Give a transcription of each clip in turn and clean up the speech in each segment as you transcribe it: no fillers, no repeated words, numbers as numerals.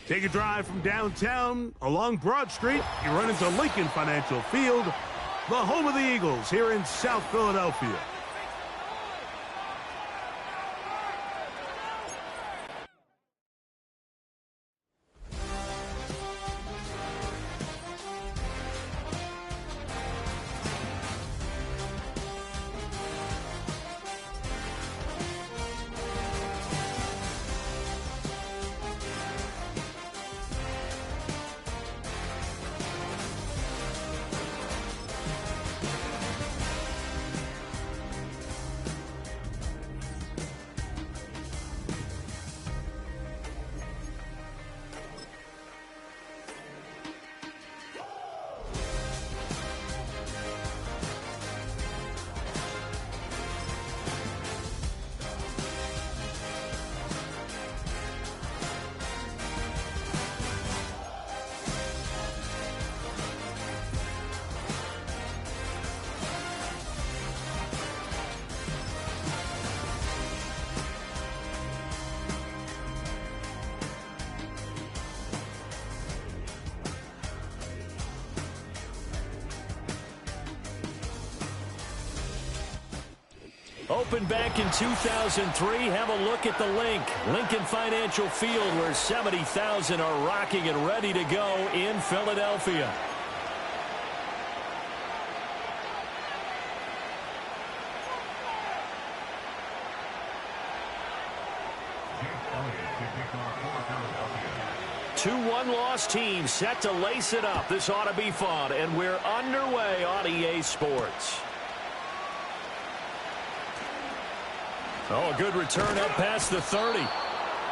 Take a drive from downtown along Broad Street. You run into Lincoln Financial Field, the home of the Eagles here in South Philadelphia. Opened back in 2003. Have a look at the link. Lincoln Financial Field, where 70,000 are rocking and ready to go in Philadelphia. Two one-loss teams set to lace it up. This ought to be fun, and we're underway on EA Sports. Oh, a good return up past the 30.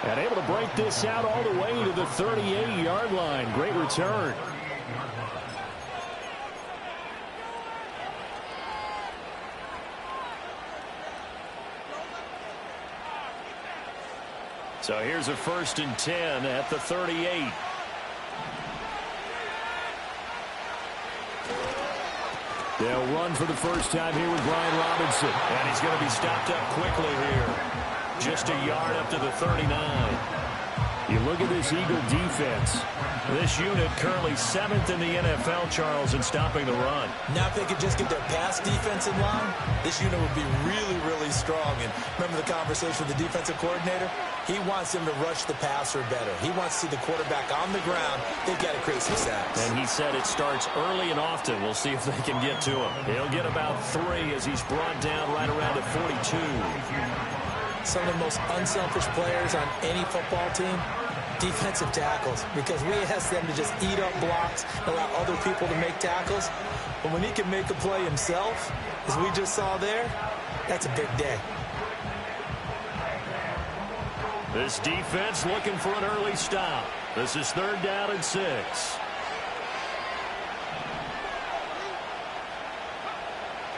And able to break this out all the way to the 38-yard line. Great return. So here's a 1st and 10 at the 38. They'll run for the first time here with Brian Robinson. And he's going to be stopped up quickly here. Just a yard up to the 39. You look at this Eagle defense. This unit currently 7th in the NFL, Charles, in stopping the run. Now if they could just get their pass defense in line, this unit would be really, really strong. And remember the conversation with the defensive coordinator? He wants them to rush the passer better. He wants to see the quarterback on the ground. They've got to create some sacks. And he said it starts early and often. We'll see if they can get to him. He'll get about 3 as he's brought down right around at 42. Some of the most unselfish players on any football team, defensive tackles, because we ask them to just eat up blocks, allow other people to make tackles. But when he can make a play himself, as we just saw there, that's a big day. This defense looking for an early stop. This is 3rd down and 6.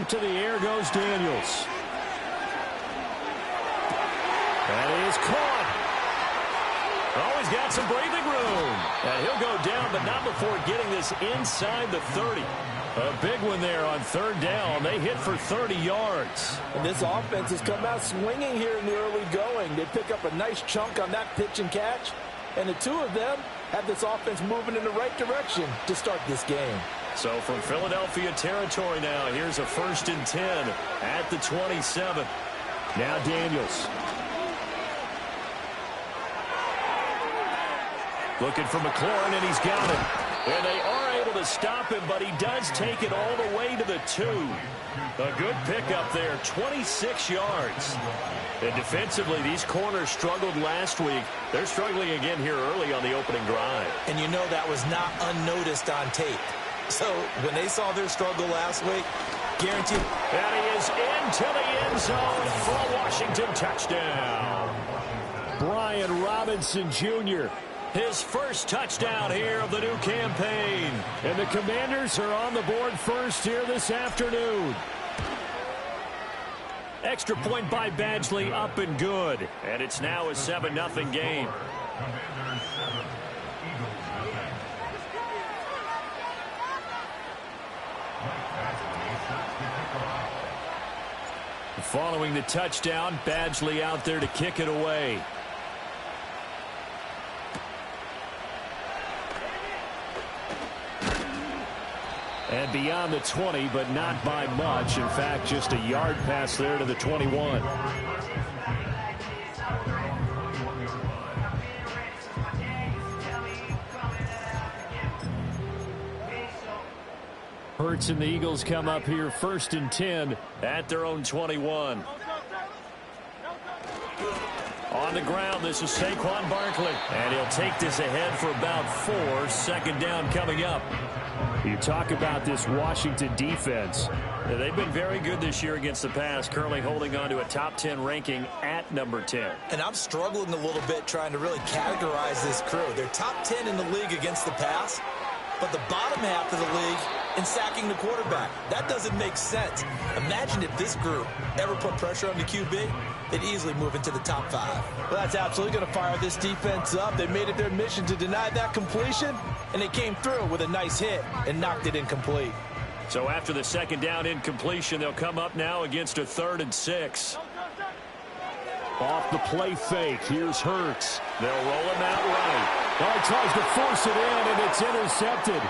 To the air goes Daniels. And he is caught. Oh, he's got some breathing room. And he'll go down, but not before getting this inside the 30. A big one there on 3rd down. They hit for 30 yards. And this offense has come out swinging here in the early going. They pick up a nice chunk on that pitch and catch. And the two of them have this offense moving in the right direction to start this game. So from Philadelphia territory now, here's a 1st and 10 at the 27. Now Daniels. Looking for McLaurin, and he's got him. And they are able to stop him, but he does take it all the way to the 2. A good pickup there, 26 yards. And defensively, these corners struggled last week. They're struggling again here early on the opening drive. And you know that was not unnoticed on tape. So when they saw their struggle last week, guaranteed. And he is into the end zone for a Washington touchdown. Brian Robinson Jr., his first touchdown here of the new campaign. And the Commanders are on the board first here this afternoon. Extra point by Badgley, up and good. And it's now a 7-0 game. Following the touchdown, Badgley out there to kick it away. And beyond the 20, but not by much. In fact, just a yard pass there to the 21. Hurts and the Eagles come up here 1st and 10 at their own 21. On the ground, this is Saquon Barkley. And he'll take this ahead for about 4. 2nd down coming up. You talk about this Washington defense. They've been very good this year against the pass, currently holding on to a top 10 ranking at number 10. And I'm struggling a little bit trying to really categorize this crew. They're top 10 in the league against the pass, but the bottom half of the league in sacking the quarterback. That doesn't make sense. Imagine if this group ever put pressure on the QB, they'd easily move into the top 5. Well, that's absolutely going to fire this defense up. They made it their mission to deny that completion, and they came through with a nice hit and knocked it incomplete. So after the 2nd down incompletion, they'll come up now against a 3rd and 6. Off the play fake, here's Hurts. They'll roll him out right. He tries to force it in, and it's intercepted.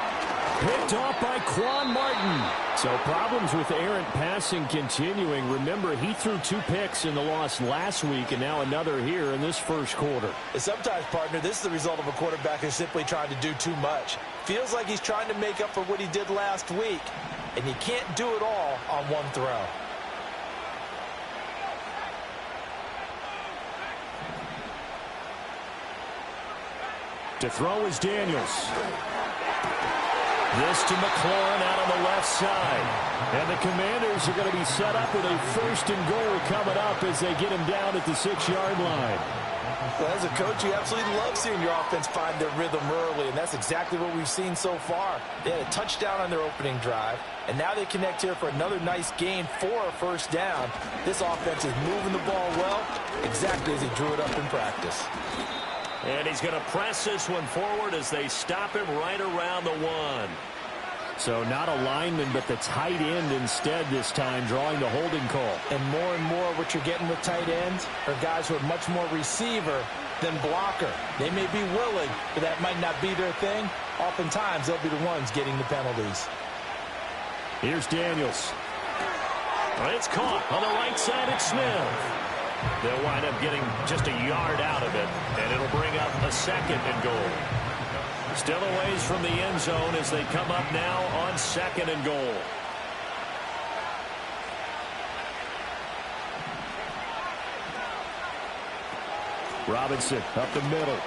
Picked off by Quan Martin. So problems with errant passing continuing. Remember, he threw 2 picks in the loss last week, and now another here in this 1st quarter. And sometimes, partner, this is the result of a quarterback who's simply trying to do too much. Feels like he's trying to make up for what he did last week, and you can't do it all on one throw. To throw is Daniels. This to McLaurin out on the left side. And the Commanders are going to be set up with a 1st and goal coming up as they get him down at the 6-yard line. Well, as a coach, you absolutely love seeing your offense find their rhythm early, and that's exactly what we've seen so far. They had a touchdown on their opening drive, and now they connect here for another nice gain for a 1st down. This offense is moving the ball well, exactly as he drew it up in practice. And he's going to press this one forward as they stop him right around the 1. So not a lineman, but the tight end instead this time, drawing the holding call. And more what you're getting with tight ends are guys who are much more receiver than blocker. They may be willing, but that might not be their thing. Oftentimes, they'll be the ones getting the penalties. Here's Daniels. It's caught on the right side at Smith. They'll wind up getting just a yard out of it, and it'll bring up a 2nd and goal. Still a ways from the end zone as they come up now on 2nd and goal. Robinson up the middle.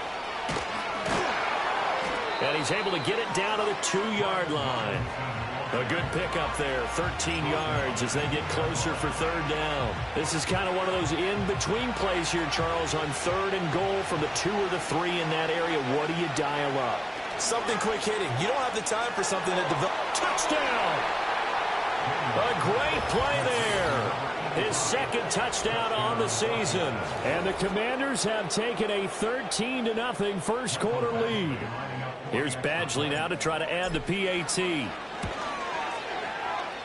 And he's able to get it down to the 2-yard line. A good pickup there, 13 yards as they get closer for 3rd down. This is kind of one of those in-between plays here, Charles, on 3rd and goal from the 2 or the 3 in that area. What do you dial up? Something quick hitting. You don't have the time for something that develops. Touchdown! A great play there. His 2nd touchdown on the season. And the Commanders have taken a 13-0 1st quarter lead. Here's Badgley now to try to add the PAT.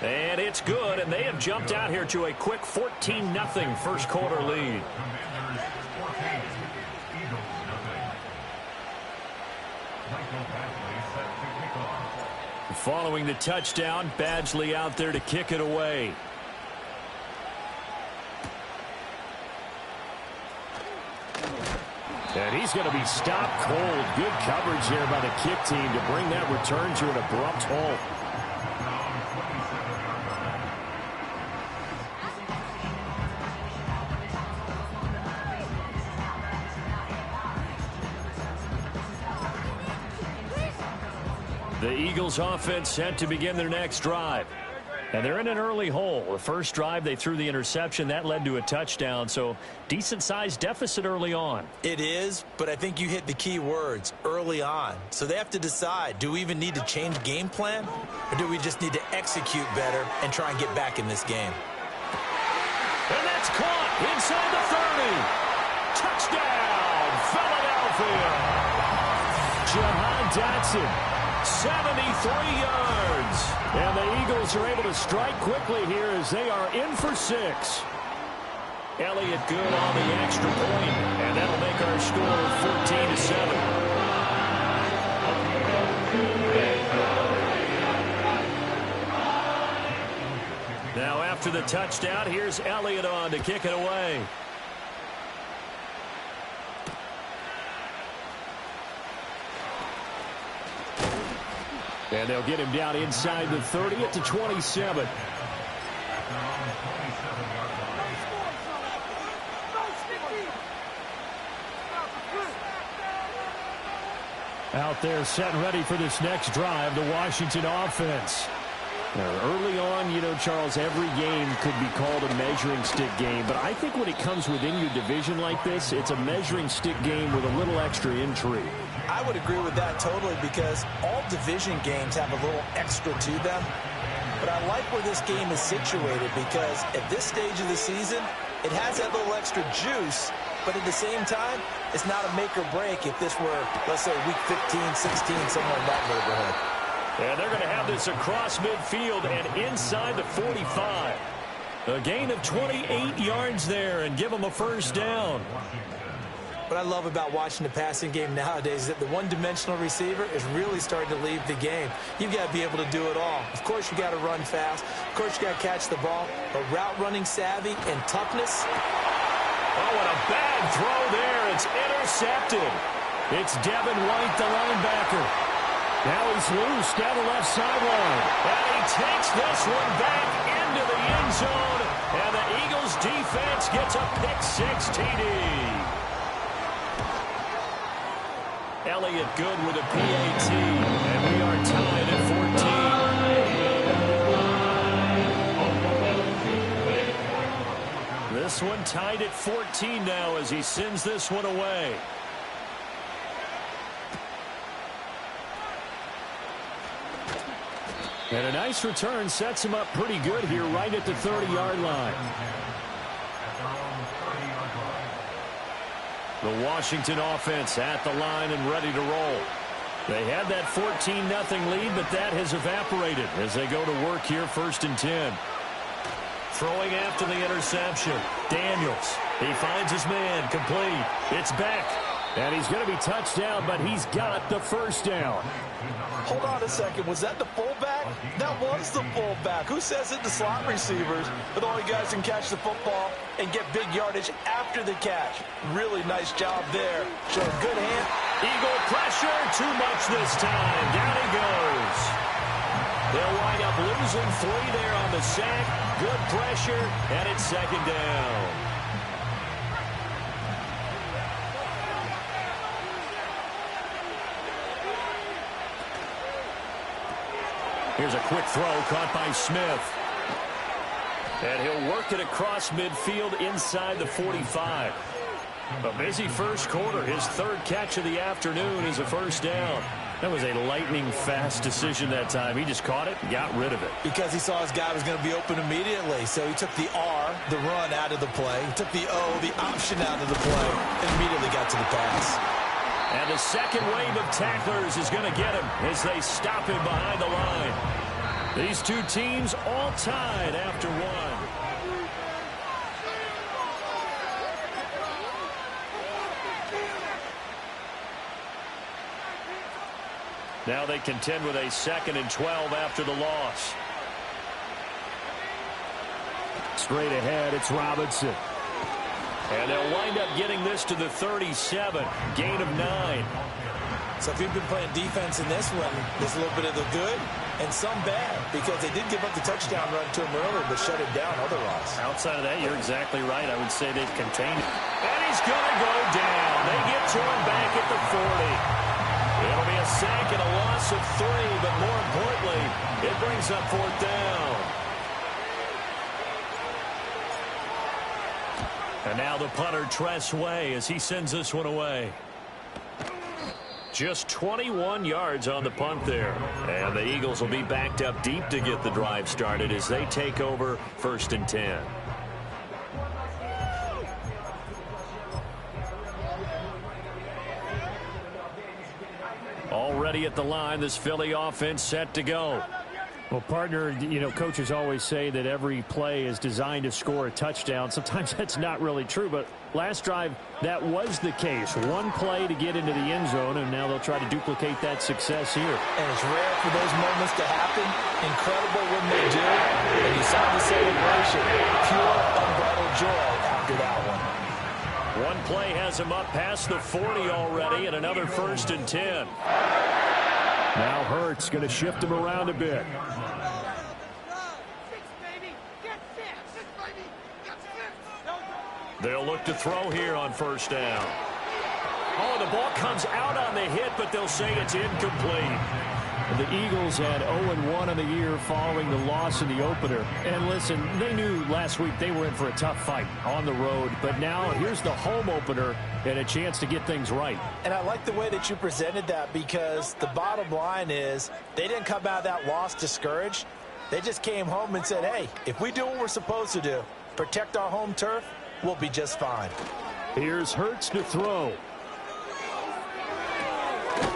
And it's good, and they have jumped out here to a quick 14-0 1st quarter lead. Following the touchdown, Badgley out there to kick it away. And he's going to be stopped cold. Good coverage here by the kick team to bring that return to an abrupt halt. The Eagles offense set to begin their next drive. And they're in an early hole. The first drive, they threw the interception. That led to a touchdown, so decent-sized deficit early on. It is, but I think you hit the key words, early on. So they have to decide, do we even need to change game plan, or do we just need to execute better and try and get back in this game? And that's caught inside the 30. Touchdown, Philadelphia. Jahan Dotson. 73 yards. And the Eagles are able to strike quickly here as they are in for 6. Elliott good on the extra point, and that'll make our score 14-7. after the touchdown. Here's Elliott on to kick it away. And they'll get him down inside the 30 at the 27. Out there set and ready for this next drive, the Washington offense. Early on, you know, Charles, every game could be called a measuring stick game. But I think when it comes within your division like this, it's a measuring stick game with a little extra intrigue. I would agree with that totally because all division games have a little extra to them. But I like where this game is situated because at this stage of the season, it has that little extra juice. But at the same time, it's not a make or break if this were, let's say, week 15, 16, somewhere in that neighborhood. And they're going to have this across midfield and inside the 45. A gain of 28 yards there and give them a first down. What I love about watching the passing game nowadays is that the one-dimensional receiver is really starting to leave the game. You've got to be able to do it all. Of course, you got to run fast. Of course, you got to catch the ball. But route running savvy and toughness. Oh, and a bad throw there. It's intercepted. It's Devin White, the linebacker. Now he's loose down the left sideline. And he takes this one back into the end zone. And the Eagles defense gets a pick-six TD. Elliott good with a PAT. And we are tied at 14. This one tied at 14 now as he sends this one away. And a nice return sets him up pretty good here right at the 30-yard line. The Washington offense at the line and ready to roll. They had that 14-0 lead, but that has evaporated as they go to work here 1st and 10. Throwing after the interception. Daniels. He finds his man. Complete. It's back. And he's going to be touched down, but he's got the first down. Hold on a second. Was that the fullback? That was the fullback. Who says it? The slot receivers. But all you guys can catch the football and get big yardage after the catch. Really nice job there. Showing good hand. Eagle pressure. Too much this time. Down he goes. They'll wind up losing 3 there on the sack. Good pressure, and it's 2nd down. Here's a quick throw caught by Smith. And he'll work it across midfield inside the 45. A busy first quarter. His 3rd catch of the afternoon is a first down. That was a lightning-fast decision that time. He just caught it and got rid of it. Because he saw his guy was going to be open immediately. So he took the R, the run, out of the play. He took the O, the option, out of the play, and immediately got to the pass. And the second wave of tacklers is going to get him as they stop him behind the line. These two teams all tied after one. Now they contend with a 2nd and 12 after the loss. Straight ahead, it's Robinson. And they'll wind up getting this to the 37. Gain of 9. So if you've been playing defense in this one, there's a little bit of the good and some bad because they did give up the touchdown run to him earlier but shut it down otherwise. Outside of that, you're exactly right. I would say they've contained it. And he's going to go down. They get to him back at the 40. It'll be a sack and a loss of 3, but more importantly, it brings up 4th down. And now the punter, Tress Way, as he sends this one away. Just 21 yards on the punt there. And the Eagles will be backed up deep to get the drive started as they take over 1st and 10. Already at the line, this Philly offense set to go. Well, partner, you know, coaches always say that every play is designed to score a touchdown. Sometimes that's not really true, but last drive, that was the case. One play to get into the end zone, and now they'll try to duplicate that success here. And it's rare for those moments to happen. Incredible when they do. And you saw the celebration. Pure, unbridled joy after that one. One play has him up past the 40 already, and another 1st and 10. Now Hurts going to shift him around a bit. They'll look to throw here on 1st down. Oh, the ball comes out on the hit, but they'll say it's incomplete. The Eagles had 0-1 on the year following the loss in the opener. And listen, they knew last week they were in for a tough fight on the road. But now here's the home opener and a chance to get things right. And I like the way that you presented that, because the bottom line is they didn't come out of that loss discouraged. They just came home and said, hey, if we do what we're supposed to do, protect our home turf, we'll be just fine. Here's Hurts to throw.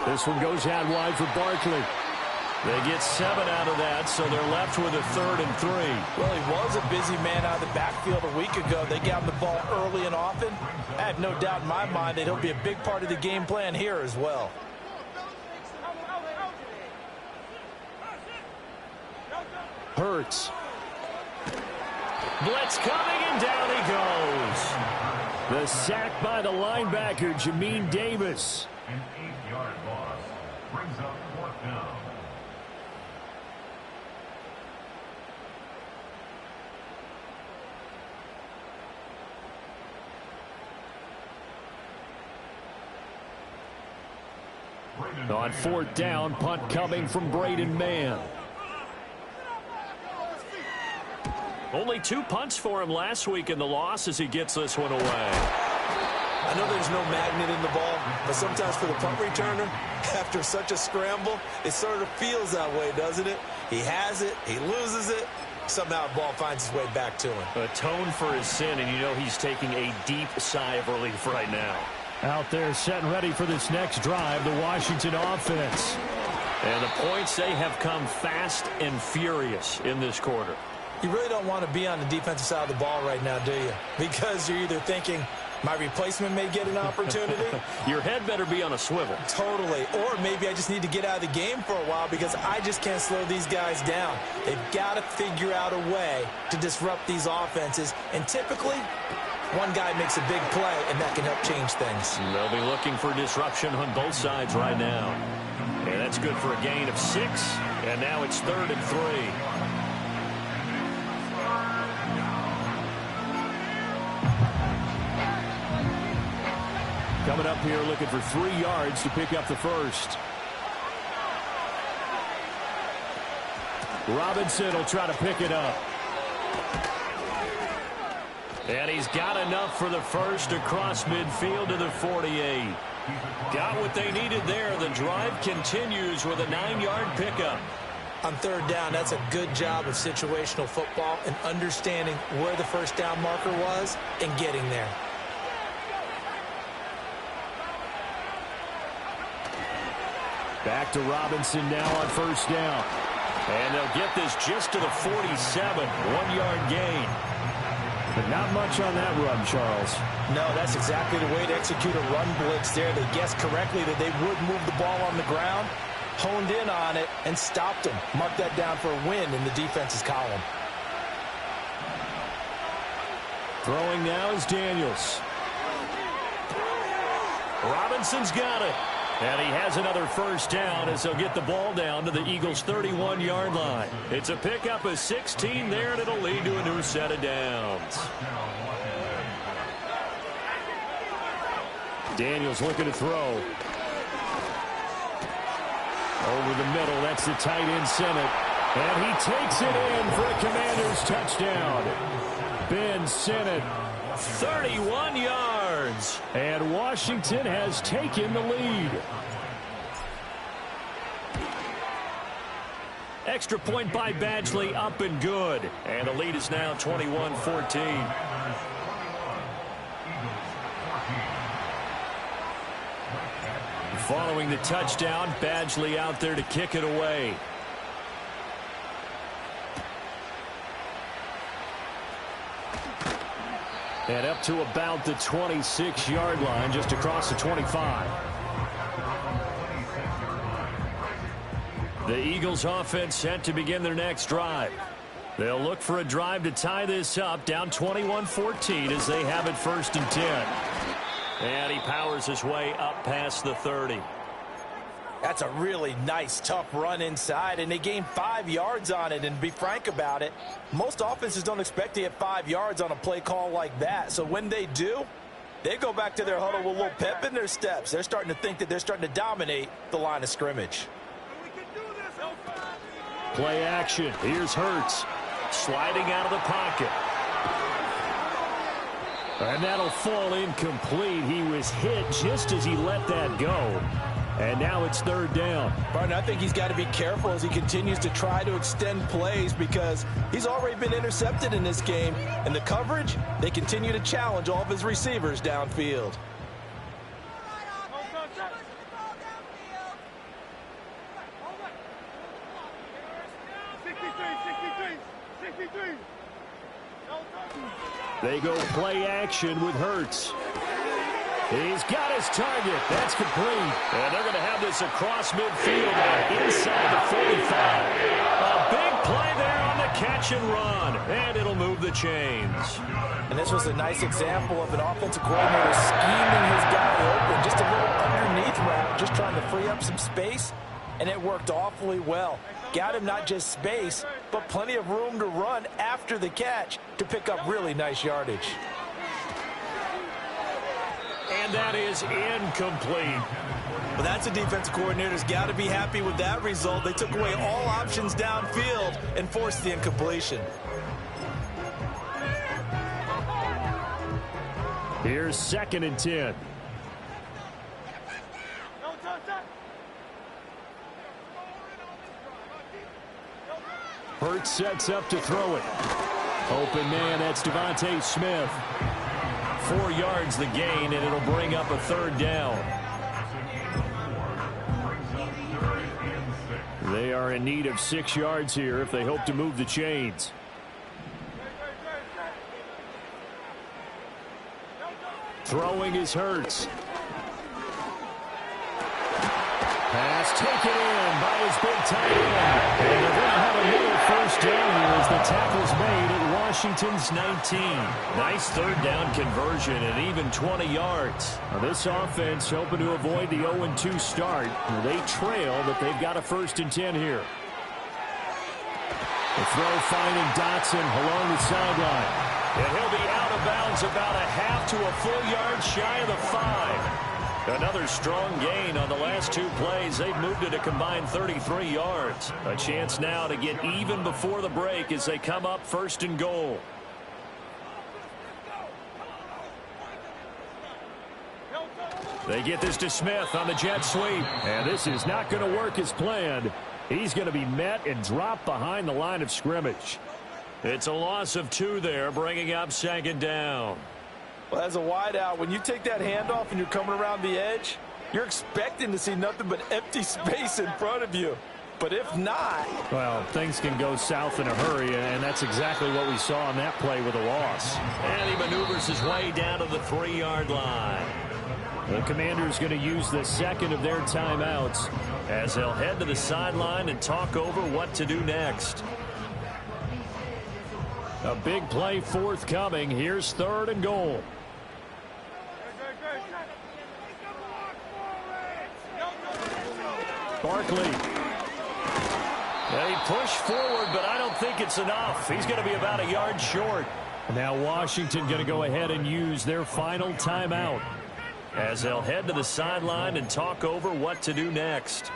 This one goes out wide for Barkley. They get 7 out of that, so they're left with a 3rd and 3. Well, he was a busy man out of the backfield a week ago. They got him the ball early and often. I have no doubt in my mind that he'll be a big part of the game plan here as well. Hurts. Blitz coming, and down he goes. The sack by the linebacker, Jamin Davis. An 8-yard loss brings up 4th down. On 4th down, punt coming from Braden Mann. Only 2 punts for him last week in the loss as he gets this one away. I know there's no magnet in the ball, but sometimes for the punt returner, after such a scramble, it sort of feels that way, doesn't it? He has it, he loses it, somehow the ball finds its way back to him. Atone for his sin, and you know he's taking a deep sigh of relief right now. Out there set and ready for this next drive, the Washington offense. And the points, they have come fast and furious in this quarter. You really don't want to be on the defensive side of the ball right now, do you? Because you're either thinking, my replacement may get an opportunity. Your head better be on a swivel. Totally. Or maybe I just need to get out of the game for a while because I just can't slow these guys down. They've got to figure out a way to disrupt these offenses. And typically, one guy makes a big play, and that can help change things. They'll be looking for disruption on both sides right now. And that's good for a gain of 6. And now it's 3rd and 3. Coming up here looking for 3 yards to pick up the 1st. Robinson will try to pick it up. And he's got enough for the 1st across midfield to the 48. Got what they needed there. The drive continues with a 9-yard pickup. On 3rd down, that's a good job of situational football and understanding where the 1st down marker was and getting there. Back to Robinson now on 1st down. And they'll get this just to the 47. 1-yard gain. But not much on that run, Charles. No, that's exactly the way to execute a run blitz there. They guessed correctly that they would move the ball on the ground, honed in on it, and stopped them. Mark that down for a win in the defense's column. Throwing now is Daniels. Robinson's got it. And he has another 1st down as they'll get the ball down to the Eagles' 31-yard line. It's a pickup of 16 there, and it'll lead to a new set of downs. Daniels looking to throw. Over the middle, that's the tight end Sinnott. And he takes it in for a Commanders touchdown. Ben Sinnott, 31 yards. And Washington has taken the lead. Extra point by Badgley, up and good. And the lead is now 21-14. Following the touchdown, Badgley out there to kick it away. And up to about the 26-yard line, just across the 25. The Eagles offense set to begin their next drive. They'll look for a drive to tie this up, down 21-14 as they have it 1st and 10. And he powers his way up past the 30. That's a really nice, tough run inside, and they gained 5 yards on it. And to be frank about it, most offenses don't expect to get 5 yards on a play call like that. So when they do, they go back to their huddle with a little pep in their steps. They're starting to think that they're starting to dominate the line of scrimmage. Play action. Here's Hurts. Sliding out of the pocket. And that'll fall incomplete. He was hit just as he let that go. And now it's 3rd down. Martin, I think he's got to be careful as he continues to try to extend plays because he's already been intercepted in this game. And the coverage, they continue to challenge all of his receivers downfield. They go play action with Hurts. He's got his target. That's complete. And they're going to have this across midfield inside the 45. A big play there on the catch and run. And it'll move the chains. And this was a nice example of an offensive coordinator scheming his guy open. Just a little underneath route, just trying to free up some space. And it worked awfully well. Got him not just space, but plenty of room to run after the catch to pick up really nice yardage. And that is incomplete. Well, that's a defensive coordinator's got to be happy with that result. They took away all options downfield and forced the incompletion. Here's 2nd and 10. Hurts sets up to throw it. Open man, that's Devontae Smith. 4 yards the gain, and it'll bring up a 3rd down. They are in need of 6 yards here if they hope to move the chains. Throwing is Hurts. Pass taken in by his big tight end. And they're going to have another 1st down here as the tackle's made at Washington's 19. Nice 3rd down conversion and even 20 yards. Now this offense hoping to avoid the 0-2 start. They trail, but they've got a 1st and 10 here. The throw finding Dotson along the sideline. And he'll be out of bounds about a half to a full yard shy of the 5. Another strong gain on the last 2 plays. They've moved it a combined 33 yards. A chance now to get even before the break as they come up 1st and goal. They get this to Smith on the jet sweep. And this is not going to work as planned. He's going to be met and dropped behind the line of scrimmage. It's a loss of 2 there, bringing up 2nd down. Well, as a wideout, when you take that handoff and you're coming around the edge, you're expecting to see nothing but empty space in front of you. But if not... well, things can go south in a hurry, and that's exactly what we saw on that play with a loss. And he maneuvers his way down to the 3-yard line. The Commanders going to use the 2nd of their timeouts as they'll head to the sideline and talk over what to do next. A big play forthcoming. Here's 3rd and goal. Barkley. And he pushed forward, but I don't think it's enough. He's going to be about a yard short. Now Washington going to go ahead and use their final timeout as they'll head to the sideline and talk over what to do next.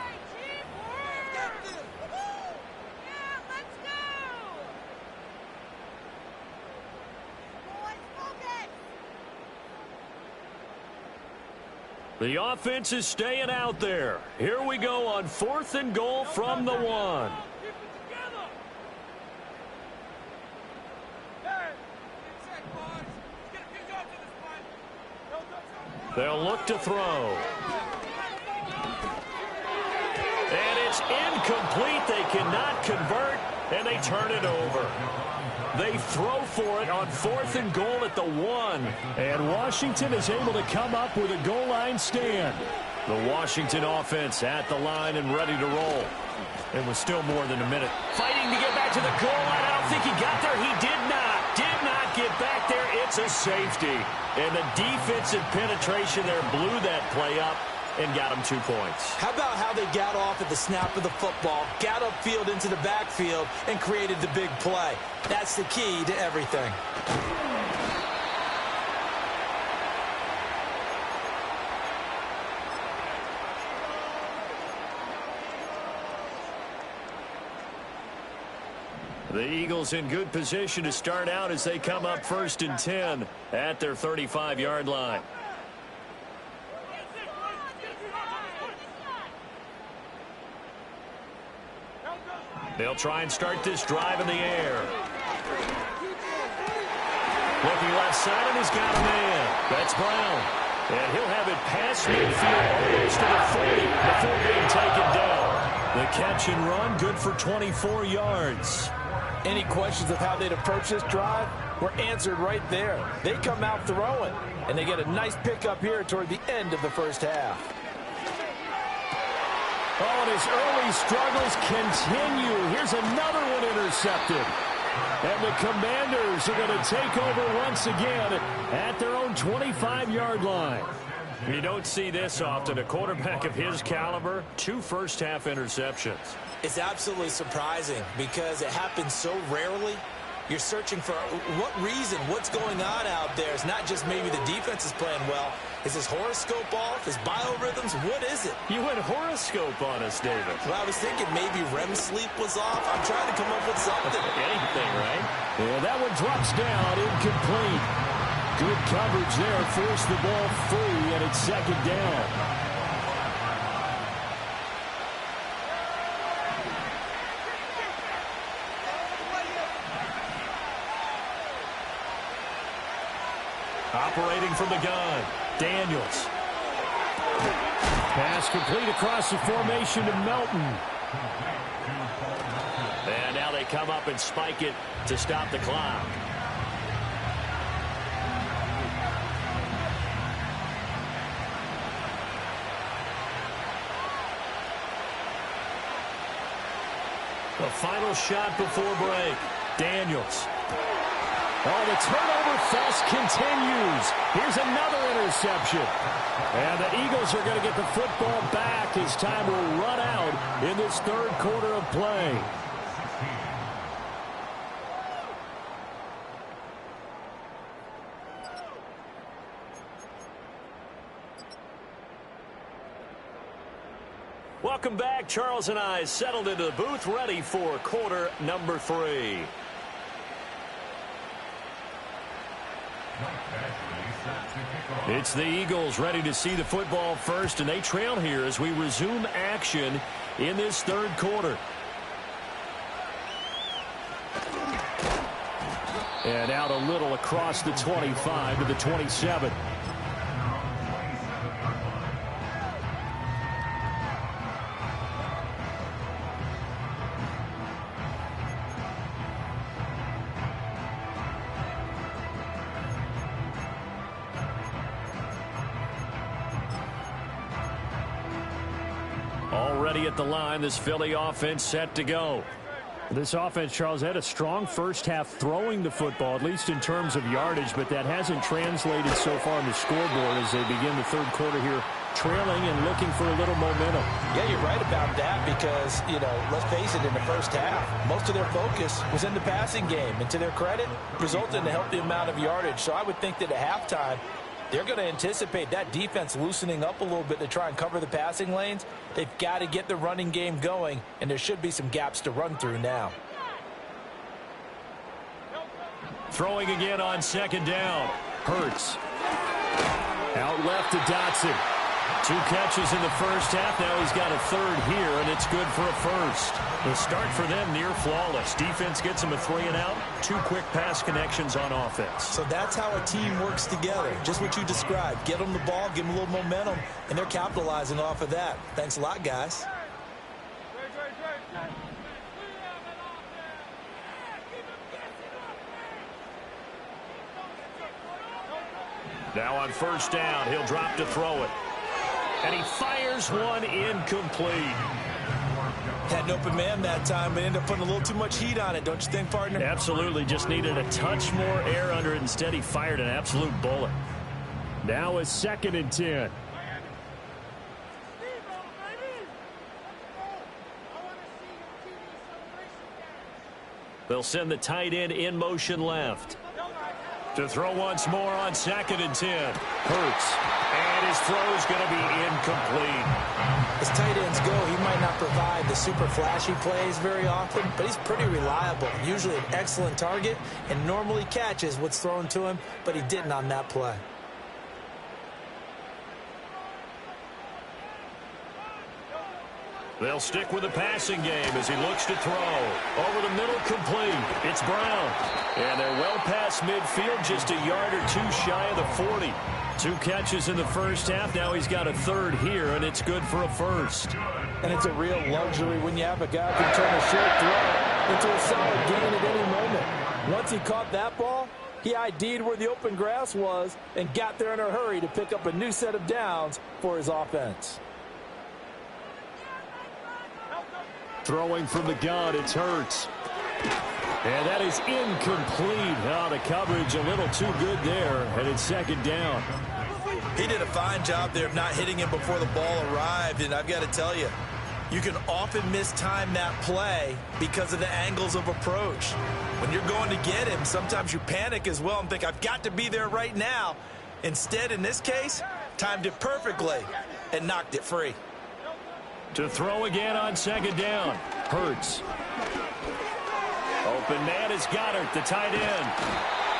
The offense is staying out there. Here we go on 4th and goal from the 1. They'll look to throw. And it's incomplete. They cannot convert, and they turn it over. They throw for it on 4th and goal at the 1. And Washington is able to come up with a goal line stand. The Washington offense at the line and ready to roll. It was still more than a minute. Fighting to get back to the goal line. I don't think he got there. He did not. Did not get back there. It's a safety. And the defensive penetration there blew that play up and got him 2 points. How about how they got off at the snap of the football, got upfield into the backfield, and created the big play? That's the key to everything. The Eagles in good position to start out as they come up 1st and 10 at their 35-yard line. They'll try and start this drive in the air. Looking left side, and he's got a man. That's Brown. And he'll have it past midfield almost to the 40 before being taken down. The catch and run, good for 24 yards. Any questions of how they'd approach this drive were answered right there. They come out throwing, and they get a nice pickup here toward the end of the first half. Oh, and his early struggles continue. Here's another one intercepted. And the Commanders are going to take over once again at their own 25-yard line. You don't see this often. A quarterback of his caliber, 2 first-half interceptions. It's absolutely surprising because it happens so rarely. You're searching for what reason, what's going on out there. It's not just maybe the defense is playing well. Is his horoscope off? His biorhythms? What is it? You went horoscope on us, David. Well, I was thinking maybe REM sleep was off. I'm trying to come up with something. Anything, right? Yeah, that one drops down, incomplete. Good coverage there, forced the ball free, and it's 2nd down. Operating from the gun, Daniels. Pass complete across the formation to Melton. And now they come up and spike it to stop the clock. The final shot before break. Daniels. Oh, the turnover fest continues. Here's another interception. And the Eagles are going to get the football back as time will run out in this 3rd quarter of play. Welcome back. Charles and I settled into the booth, ready for quarter number 3. It's the Eagles ready to see the football first, and they trail here as we resume action in this 3rd quarter. And out a little across the 25 to the 27. Already at the line, this Philly offense set to go. This offense, Charles, had a strong first half throwing the football, at least in terms of yardage, but that hasn't translated so far on the scoreboard as they begin the 3rd quarter here, trailing and looking for a little momentum. Yeah, you're right about that because, let's face it, in the first half, most of their focus was in the passing game. And to their credit, resulted in a healthy amount of yardage. So I would think that at halftime, they're going to anticipate that defense loosening up a little bit to try and cover the passing lanes. They've got to get the running game going, and there should be some gaps to run through now. Throwing again on 2nd down. Hurts. Out left to Dotson. 2 catches in the first half. Now he's got a 3rd here, and it's good for a 1st. The start for them near flawless. Defense gets them a 3 and out. 2 quick pass connections on offense. So that's how a team works together. Just what you described. Get them the ball, give them a little momentum, and they're capitalizing off of that. Thanks a lot, guys. Now on first down, he'll drop to throw it. And he fires one incomplete. Had an open man that time, but ended up putting a little too much heat on it, don't you think, partner? Absolutely. Just needed a touch more air under it. Instead, he fired an absolute bullet. Now a 2nd and 10. They'll send the tight end in motion left. To throw once more on 2nd and 10. Hurts. And his throw is going to be incomplete. As tight ends go, he might not provide the super flashy plays very often, but he's pretty reliable. Usually an excellent target and normally catches what's thrown to him, but he didn't on that play. They'll stick with the passing game as he looks to throw. Over the middle, complete. It's Brown. And they're well past midfield, just a yard or two shy of the 40. 2 catches in the first half. Now he's got a 3rd here, and it's good for a 1st. And it's a real luxury when you have a guy who can turn a short throw into a solid gain at any moment. Once he caught that ball, he ID'd where the open grass was and got there in a hurry to pick up a new set of downs for his offense. Throwing from the gun, it's Hurts. And that is incomplete. Oh, the coverage a little too good there, and it's 2nd down. He did a fine job there of not hitting him before the ball arrived, and I've got to tell you, you can often mistime that play because of the angles of approach. When you're going to get him, sometimes you panic as well and think, I've got to be there right now. Instead, in this case, timed it perfectly and knocked it free. To throw again on 2nd down. Hurts. Open man is Goddard, the tight end.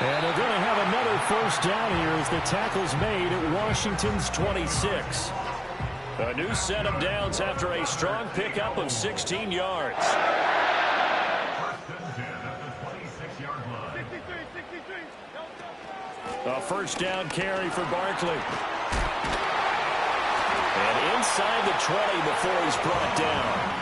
And they're going to have another 1st down here as the tackle's made at Washington's 26. A new set of downs after a strong pickup of 16 yards. A 1st down carry for Barkley. And inside the 20 before he's brought down.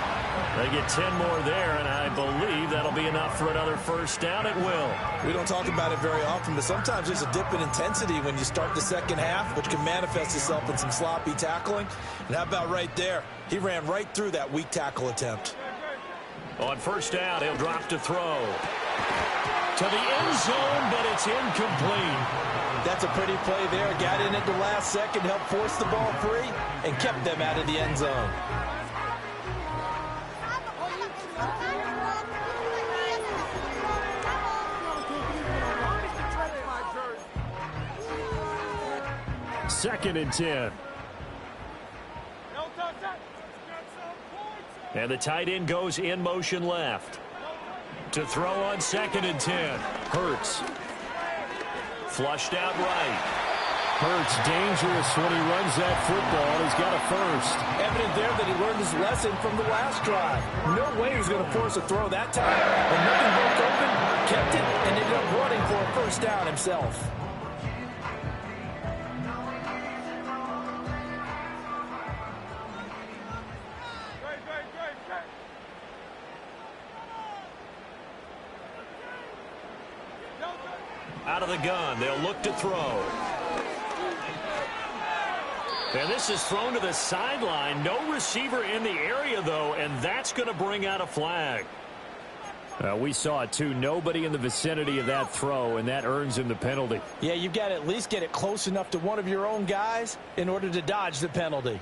They get 10 more there, and I believe that'll be enough for another 1st down. It will. We don't talk about it very often, but sometimes there's a dip in intensity when you start the second half, which can manifest itself in some sloppy tackling. And how about right there? He ran right through that weak tackle attempt. On 1st down, he'll drop to throw. To the end zone, but it's incomplete. That's a pretty play there. Got in at the last second, helped force the ball free, and kept them out of the end zone. Second and 10. And the tight end goes in motion left. To throw on 2nd and 10. Hurts. Flushed out right. Hurts dangerous when he runs that football. He's got a 1st. Evident there that he learned his lesson from the last drive. No way he was going to force a throw that time. When nothing broke open, kept it, and ended up running for a 1st down himself. Out of the gun, they'll look to throw. And this is thrown to the sideline. No receiver in the area, though, and that's going to bring out a flag. We saw it, too. Nobody in the vicinity of that throw, and that earns him the penalty. Yeah, you've got to at least get it close enough to one of your own guys in order to dodge the penalty.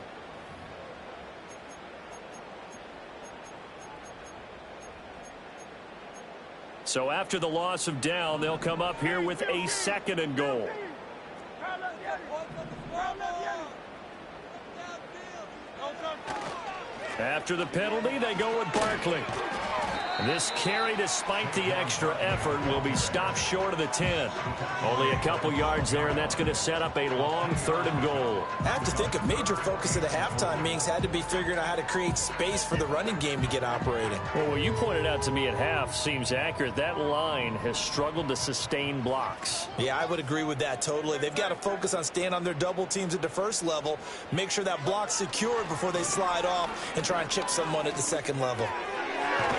So after the loss of down, they'll come up here with a 2nd and goal. After the penalty, they go with Barkley. This carry, despite the extra effort, will be stopped short of the 10. Only a couple yards there, and that's going to set up a long 3rd and goal. I have to think a major focus of the halftime meetings had to be figuring out how to create space for the running game to get operating. Well, what you pointed out to me at half seems accurate. That line has struggled to sustain blocks. Yeah, I would agree with that totally. They've got to focus on staying on their double teams at the 1st level, make sure that block's secured before they slide off and try and chip someone at the 2nd level.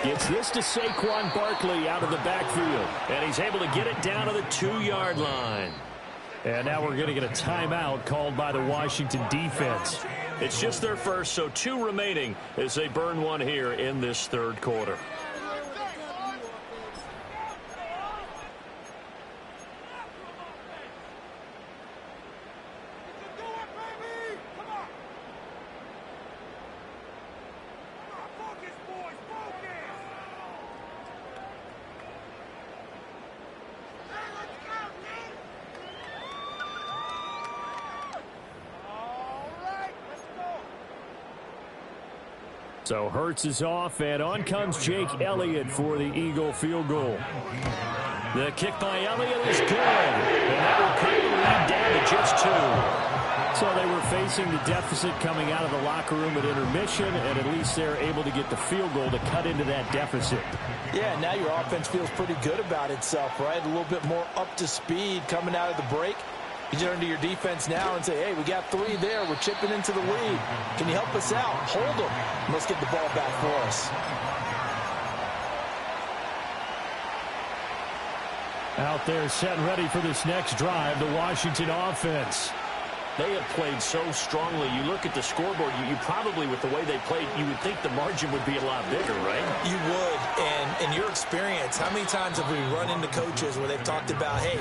Gets this to Saquon Barkley out of the backfield, and he's able to get it down to the 2-yard line. And now we're going to get a timeout called by the Washington defense. It's just their first, so 2 remaining as they burn one here in this third quarter. So Hurts is off, and on comes Jake Elliott for the Eagle field goal. The kick by Elliott is good, and that will cut the lead down to just 2. So they were facing the deficit coming out of the locker room at intermission, and at least they're able to get the field goal to cut into that deficit. Yeah, now your offense feels pretty good about itself, right? A little bit more up to speed coming out of the break. You turn to your defense now and say, hey, we got 3 there. We're chipping into the lead. Can you help us out? Hold them. Let's get the ball back for us. Out there set and ready for this next drive, the Washington offense. They have played so strongly. You look at the scoreboard, you probably, with the way they played, you would think the margin would be a lot bigger, right? You would. And in your experience, how many times have we run into coaches where they've talked about, hey,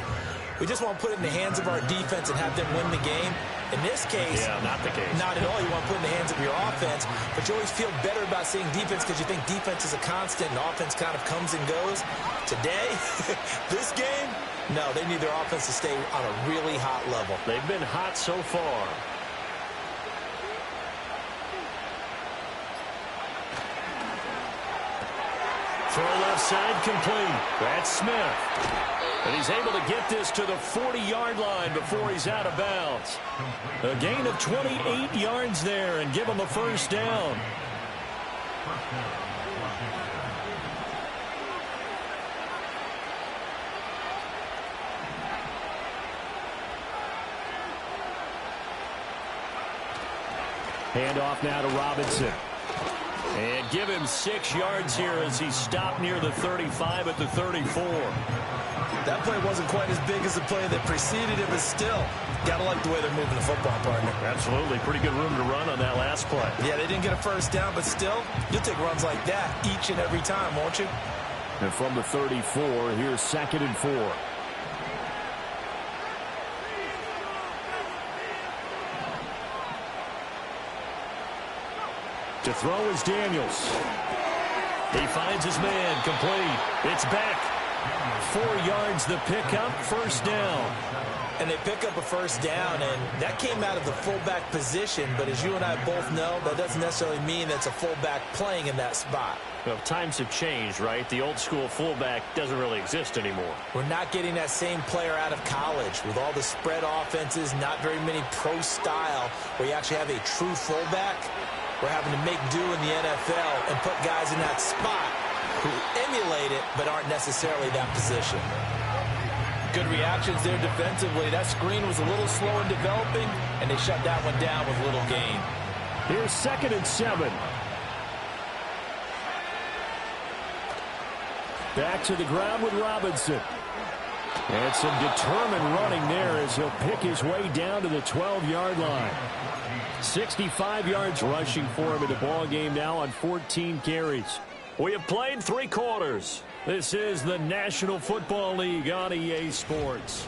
we just want to put it in the hands of our defense and have them win the game? In this case, yeah, not the case. Not at all. You want to put it in the hands of your offense, but you always feel better about seeing defense because you think defense is a constant and offense kind of comes and goes. Today, this game, no, they need their offense to stay on a really hot level. They've been hot so far. Throw left side complete. That's Smith. And he's able to get this to the 40-yard line before he's out of bounds. A gain of 28 yards there and give him a first down. Handoff now to Robinson. And give him 6 yards here as he stopped near the 35 at the 34. That play wasn't quite as big as the play that preceded it, but still, gotta like the way they're moving the football, partner. Absolutely. Pretty good room to run on that last play. Yeah, they didn't get a first down, but still, you'll take runs like that each and every time, won't you? And from the 34, here's 2nd and 4. To throw is Daniels. He finds his man, complete. It's back. 4 yards the pickup, first down. And they pick up a first down, and that came out of the fullback position, but as you and I both know, that doesn't necessarily mean that's a fullback playing in that spot. Well, times have changed, right? The old school fullback doesn't really exist anymore. We're not getting that same player out of college with all the spread offenses, not very many pro style, where you actually have a true fullback. We're having to make do in the NFL and put guys in that spot who emulate it but aren't necessarily that position. Good reactions there defensively. That screen was a little slow in developing, and they shut that one down with little gain. Here's 2nd and 7. Back to the ground with Robinson. And some determined running there as he'll pick his way down to the 12-yard line. 65 yards rushing for him in the ball game now on 14 carries. We have played 3 quarters. This is the National Football League on EA Sports.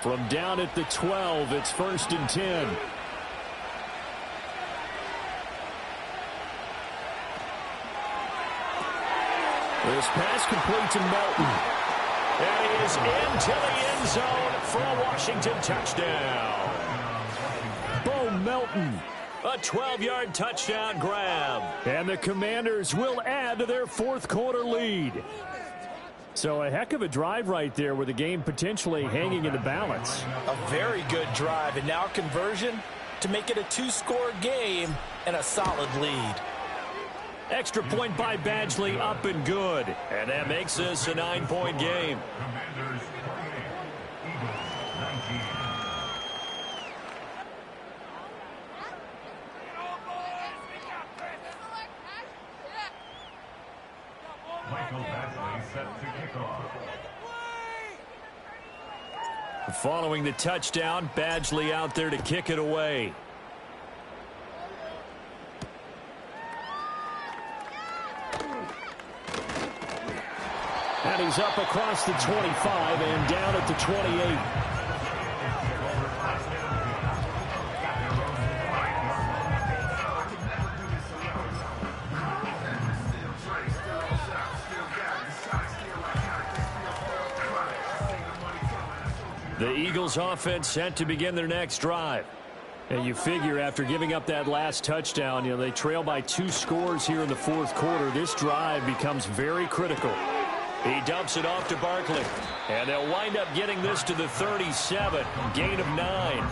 From down at the 12, it's 1st and 10. This pass complete to Melton. And he is into the end zone for a Washington touchdown. Bo Melton, a 12-yard touchdown grab. And the Commanders will add to their 4th quarter lead. So a heck of a drive right there with the game potentially hanging in the balance. A very good drive, and now conversion to make it a 2-score game and a solid lead. Extra point by Badgley, up and good. And that makes this a 9-point game. Commanders 28, Eagles 19. Following the touchdown, Badgley out there to kick it away. And he's up across the 25 and down at the 28. The Eagles offense set to begin their next drive. And you figure after giving up that last touchdown, they trail by 2 scores here in the fourth quarter. This drive becomes very critical. He dumps it off to Barkley. And they'll wind up getting this to the 37. Gain of 9.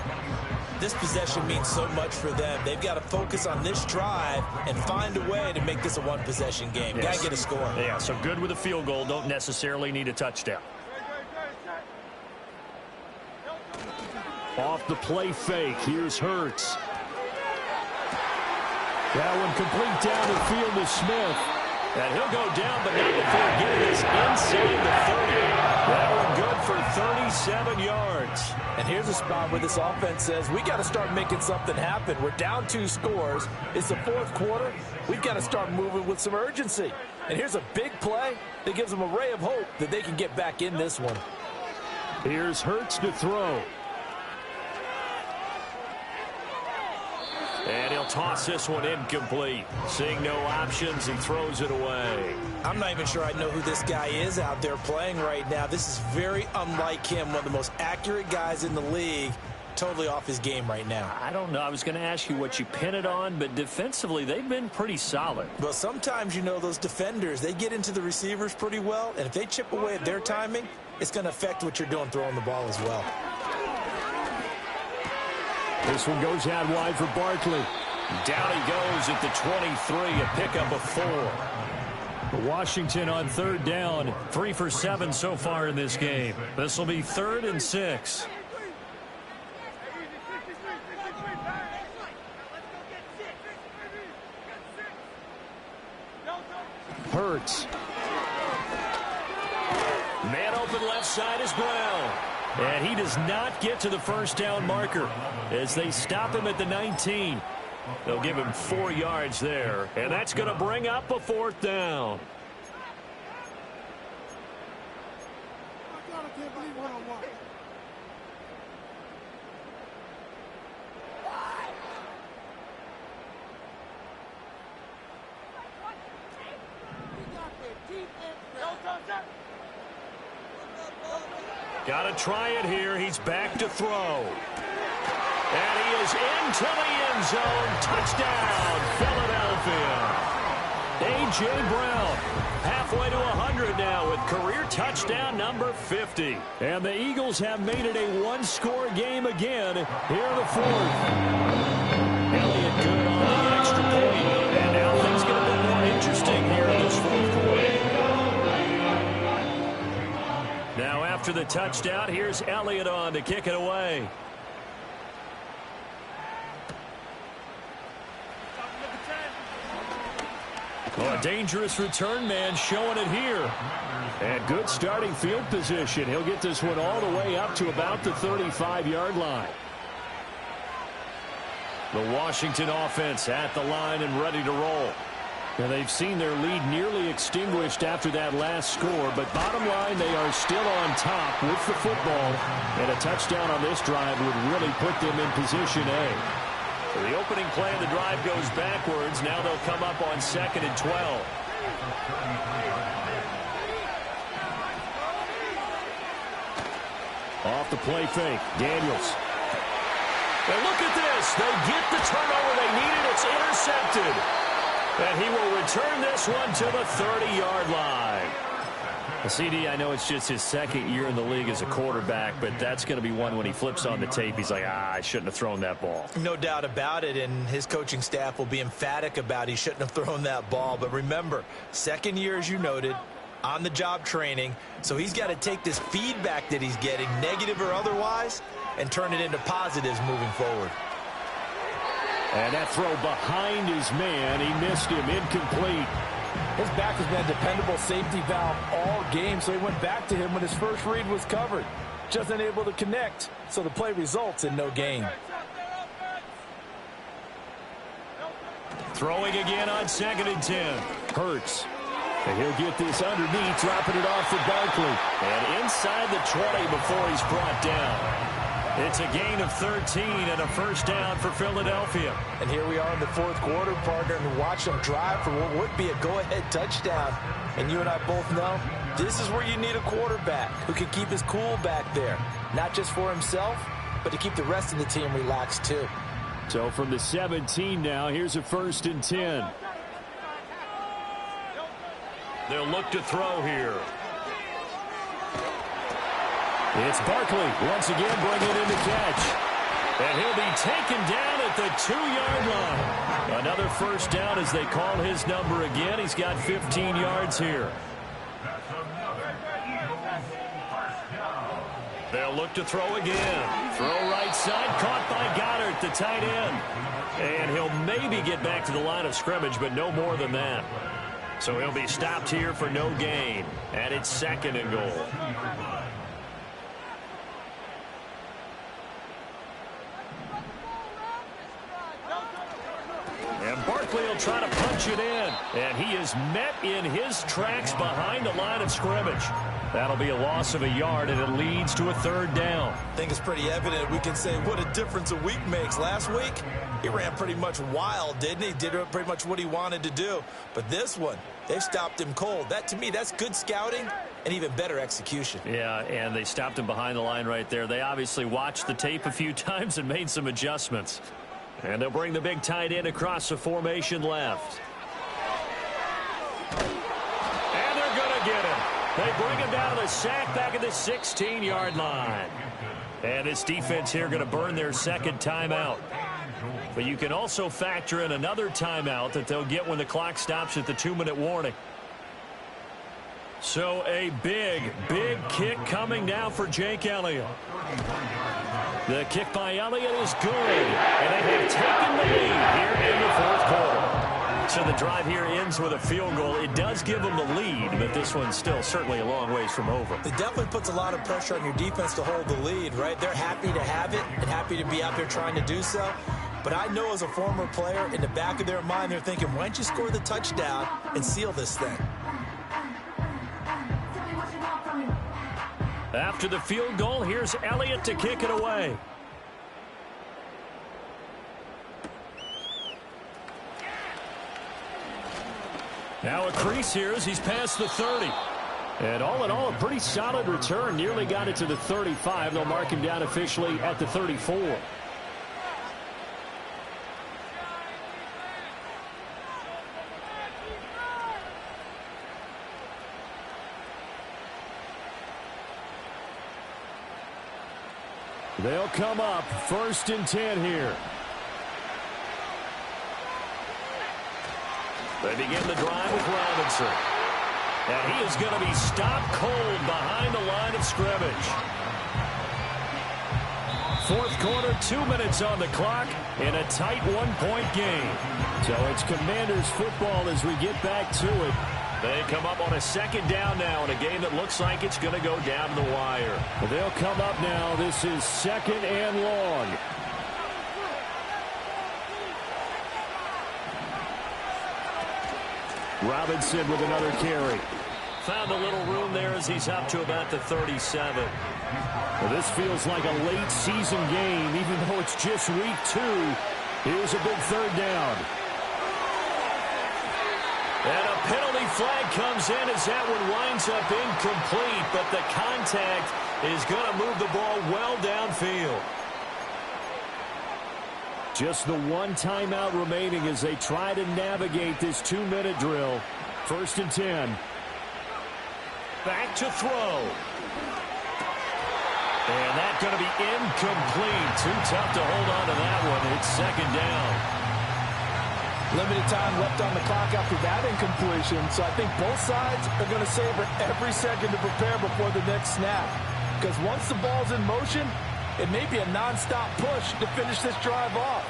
This possession means so much for them. They've got to focus on this drive and find a way to make this a one-possession game. Yes. Got to get a score. Yeah, so good with a field goal. Don't necessarily need a touchdown. Off the play fake. Here's Hurts. That one complete down the field to Smith. And he'll go down, but not before getting this inside the 30. That one good for 37 yards. And here's a spot where this offense says, we got to start making something happen. We're down 2 scores. It's the fourth quarter. We've got to start moving with some urgency. And here's a big play that gives them a ray of hope that they can get back in this one. Here's Hurts to throw. And he'll toss this one incomplete. Seeing no options, he throws it away. I'm not even sure I know who this guy is out there playing right now. This is very unlike him, one of the most accurate guys in the league. Totally off his game right now. I don't know. I was going to ask you what you pin it on, but defensively, they've been pretty solid. Well, sometimes, those defenders, they get into the receivers pretty well, and if they chip away at their timing, it's going to affect what you're doing throwing the ball as well. This one goes out wide for Barkley. Down he goes at the 23, a pickup of 4. Washington on third down, 3 for 7 so far in this game. This will be 3rd and 6. Hurts. Man open left side is Brown. And he does not get to the first down marker as they stop him at the 19. They'll give him 4 yards there, and that's going to bring up a 4th down. Got to try it here. He's back to throw. And he is into the end zone. Touchdown, Philadelphia. A.J. Brown halfway to 100 now with career touchdown number 50. And the Eagles have made it a 1-score game again here in the 4th. Elliott good on the extra point. And now things get a bit more interesting here in this 4th quarter. Now after the touchdown, here's Elliott on to kick it away. Oh, a dangerous return man showing it here. And good starting field position. He'll get this one all the way up to about the 35-yard line. The Washington offense at the line and ready to roll. And they've seen their lead nearly extinguished after that last score, but bottom line, they are still on top with the football, and a touchdown on this drive would really put them in position A. So the opening play of the drive goes backwards. Now they'll come up on 2nd and 12. Off the play fake, Daniels. And look at this. They get the turnover they needed. It's intercepted. And he will return this one to the 30-yard line. CD, I know it's just his 2nd year in the league as a quarterback, but that's going to be one when he flips on the tape. He's like, I shouldn't have thrown that ball. No doubt about it, and his coaching staff will be emphatic about he shouldn't have thrown that ball. But remember, 2nd year, as you noted, on-the-job training. So he's got to take this feedback that he's getting, negative or otherwise, and turn it into positives moving forward. And that throw behind his man. He missed him. Incomplete. His back has been a dependable safety valve all game, so he went back to him when his first read was covered. Just unable to connect, so the play results in no gain. Throwing again on 2nd and 10. Hurts. And he'll get this underneath, dropping it off for Barkley. And inside the 20 before he's brought down. It's a gain of 13 and a first down for Philadelphia. And here we are in the fourth quarter, partner, and watch them drive for what would be a go-ahead touchdown. And you and I both know this is where you need a quarterback who can keep his cool back there. Not just for himself, but to keep the rest of the team relaxed too. So from the 17 now, here's a 1st and 10. They'll look to throw here. It's Barkley once again bringing in the catch. And he'll be taken down at the 2-yard line. Another first down as they call his number again. He's got 15 yards here. They'll look to throw again. Throw right side, caught by Goddard, the tight end. And he'll maybe get back to the line of scrimmage, but no more than that. So he'll be stopped here for no gain. And it's 2nd and goal. And Barkley will try to punch it in. And he is met in his tracks behind the line of scrimmage. That'll be a loss of a yard, and it leads to a 3rd down. I think it's pretty evident. We can say what a difference a week makes. Last week, he ran pretty much wild, didn't he? Did pretty much what he wanted to do. But this one, they've stopped him cold. That, to me, that's good scouting and even better execution. Yeah, and they stopped him behind the line right there. They obviously watched the tape a few times and made some adjustments. And they'll bring the big tight end across the formation left. And they're going to get him. They bring him down to the sack back at the 16-yard line. And this defense here going to burn their 2nd timeout. But you can also factor in another timeout that they'll get when the clock stops at the 2-minute warning. So a big, big kick coming now for Jake Elliott. The kick by Elliott is good. And they have taken the lead here in the 4th quarter. So the drive here ends with a field goal. It does give them the lead, but this one's still certainly a long ways from over. It definitely puts a lot of pressure on your defense to hold the lead, right? They're happy to have it and happy to be out there trying to do so. But I know as a former player, in the back of their mind, they're thinking, why don't you score the touchdown and seal this thing? After the field goal, here's Elliott to kick it away. Now a crease here as he's past the 30. And all in all, a pretty solid return. Nearly got it to the 35. They'll mark him down officially at the 34. They'll come up 1st and 10 here. They begin the drive with Robinson. And he is going to be stopped cold behind the line of scrimmage. 4th quarter, 2 minutes on the clock in a tight 1-point game. So it's Commanders football as we get back to it. They come up on a 2nd down now in a game that looks like it's going to go down to the wire. They'll come up now. This is 2nd and long. Robinson with another carry. Found a little room there as he's up to about the 37. Well, this feels like a late season game, even though it's just week 2. Here's a big 3rd down. And a penalty flag comes in as that one winds up incomplete, but the contact is going to move the ball well downfield. Just the 1 timeout remaining as they try to navigate this 2-minute drill. 1st and 10. Back to throw. And that's going to be incomplete. Too tough to hold on to that one. It's 2nd down. Limited time left on the clock after that incompletion, so I think both sides are going to savor every second to prepare before the next snap. Because once the ball's in motion, it may be a non-stop push to finish this drive off.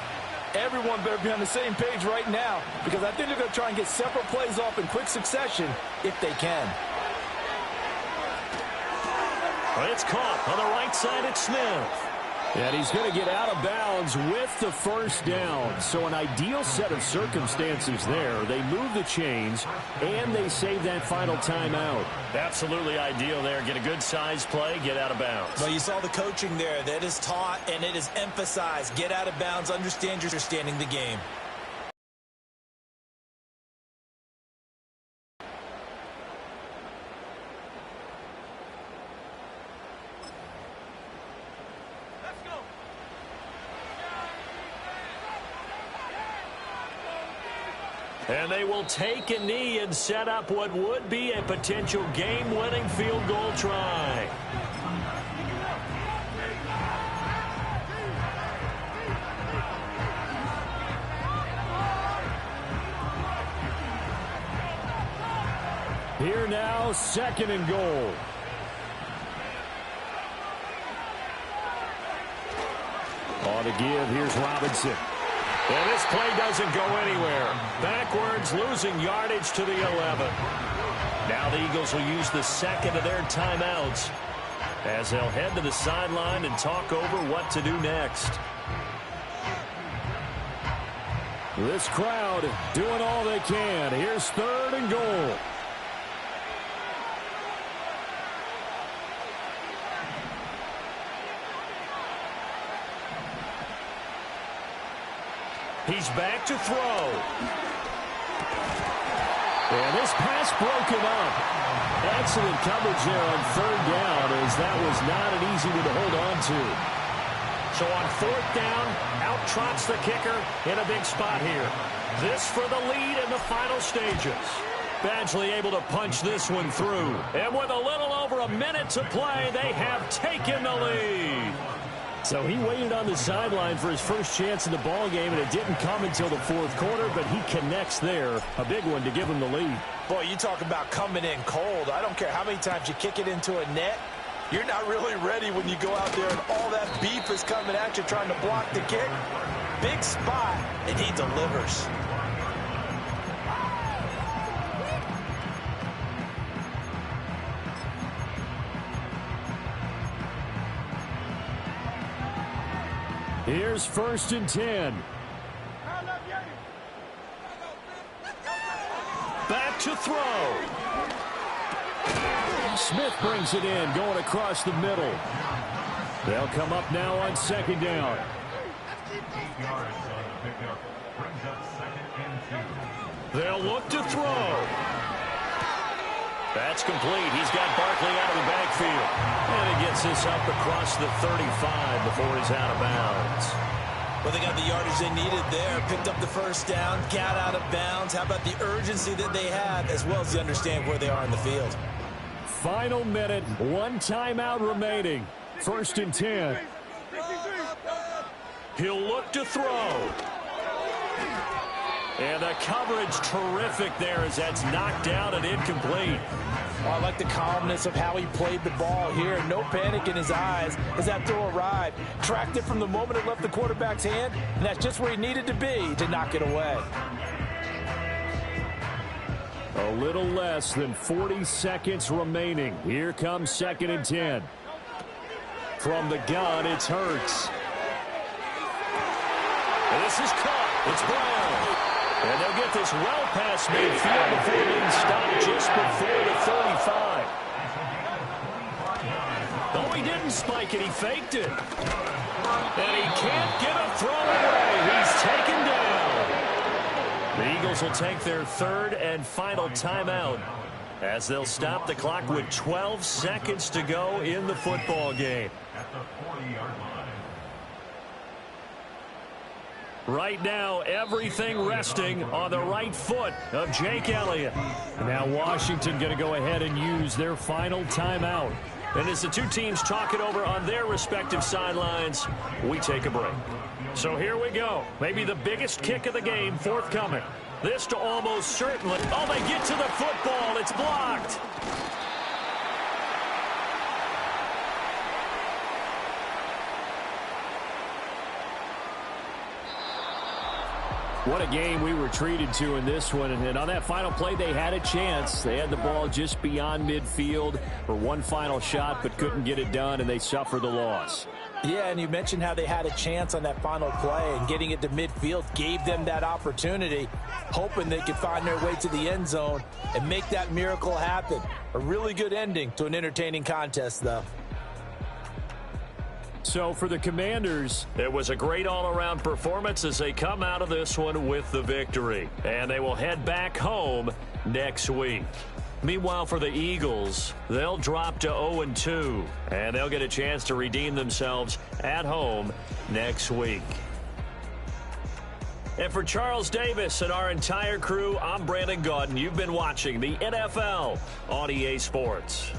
Everyone better be on the same page right now because I think they're going to try and get several plays off in quick succession if they can. It's caught on the right side at Smith. And he's going to get out of bounds with the first down. So an ideal set of circumstances there. They move the chains, and they save that final timeout. Absolutely ideal there. Get a good size play, get out of bounds. Well, you saw the coaching there. That is taught, and it is emphasized. Get out of bounds. Understand you're understanding the game. And they will take a knee and set up what would be a potential game-winning field goal try. Here now, 2nd and goal. On to give, here's Robinson. And this play doesn't go anywhere. Backwards, losing yardage to the 11. Now the Eagles will use the second of their timeouts as they'll head to the sideline and talk over what to do next. This crowd doing all they can. Here's 3rd and goal. He's back to throw. And this pass broken up. Excellent coverage there on 3rd down as that was not an easy one to hold on to. So on 4th down, out trots the kicker in a big spot here. This for the lead in the final stages. Badgley able to punch this one through. And with a little over a minute to play, they have taken the lead. So he waited on the sideline for his first chance in the ball game, and it didn't come until the 4th quarter, but he connects there. A big one to give him the lead. Boy, you talk about coming in cold. I don't care how many times you kick it into a net. You're not really ready when you go out there and all that beef is coming at you trying to block the kick. Big spot, and he delivers. Here's 1st and 10. Back to throw. Smith brings it in, going across the middle. They'll come up now on 2nd down. 8 yards on the pickup. Brings up 2nd and 2. They'll look to throw. That's complete. He's got Barkley out of the backfield. And he gets this up across the 35 before he's out of bounds. Well, they got the yardage they needed there. Picked up the first down, got out of bounds. How about the urgency that they have, as well as they understand where they are in the field. Final minute, 1 timeout remaining. 1st and 10. He'll look to throw. And the coverage terrific there as that's knocked out and incomplete. Oh, I like the calmness of how he played the ball here. No panic in his eyes as that throw arrived. Tracked it from the moment it left the quarterback's hand, and that's just where he needed to be to knock it away. A little less than 40 seconds remaining. Here comes 2nd and 10. From the gun, it's Hurts. And this is caught. It's Brown. And they'll get this well past midfield before being stopped just before the 35. Oh, he didn't spike it. He faked it. And he can't get a throw away. He's taken down. The Eagles will take their 3rd and final timeout as they'll stop the clock with 12 seconds to go in the football game. At the 40-yard line. Right now, everything resting on the right foot of Jake Elliott. Now Washington going to go ahead and use their final timeout. And as the two teams talk it over on their respective sidelines, we take a break. So here we go. Maybe the biggest kick of the game forthcoming. This to almost certainly. Oh, they get to the football. It's blocked. What a game we were treated to in this one. And on that final play, they had a chance. They had the ball just beyond midfield for one final shot, but couldn't get it done, and they suffer the loss. Yeah, and you mentioned how they had a chance on that final play, and getting it to midfield gave them that opportunity, hoping they could find their way to the end zone and make that miracle happen. A really good ending to an entertaining contest, though. So for the Commanders, it was a great all-around performance as they come out of this one with the victory. And they will head back home next week. Meanwhile, for the Eagles, they'll drop to 0-2, and they'll get a chance to redeem themselves at home next week. And for Charles Davis and our entire crew, I'm Brandon Gaudin. You've been watching the NFL on EA Sports.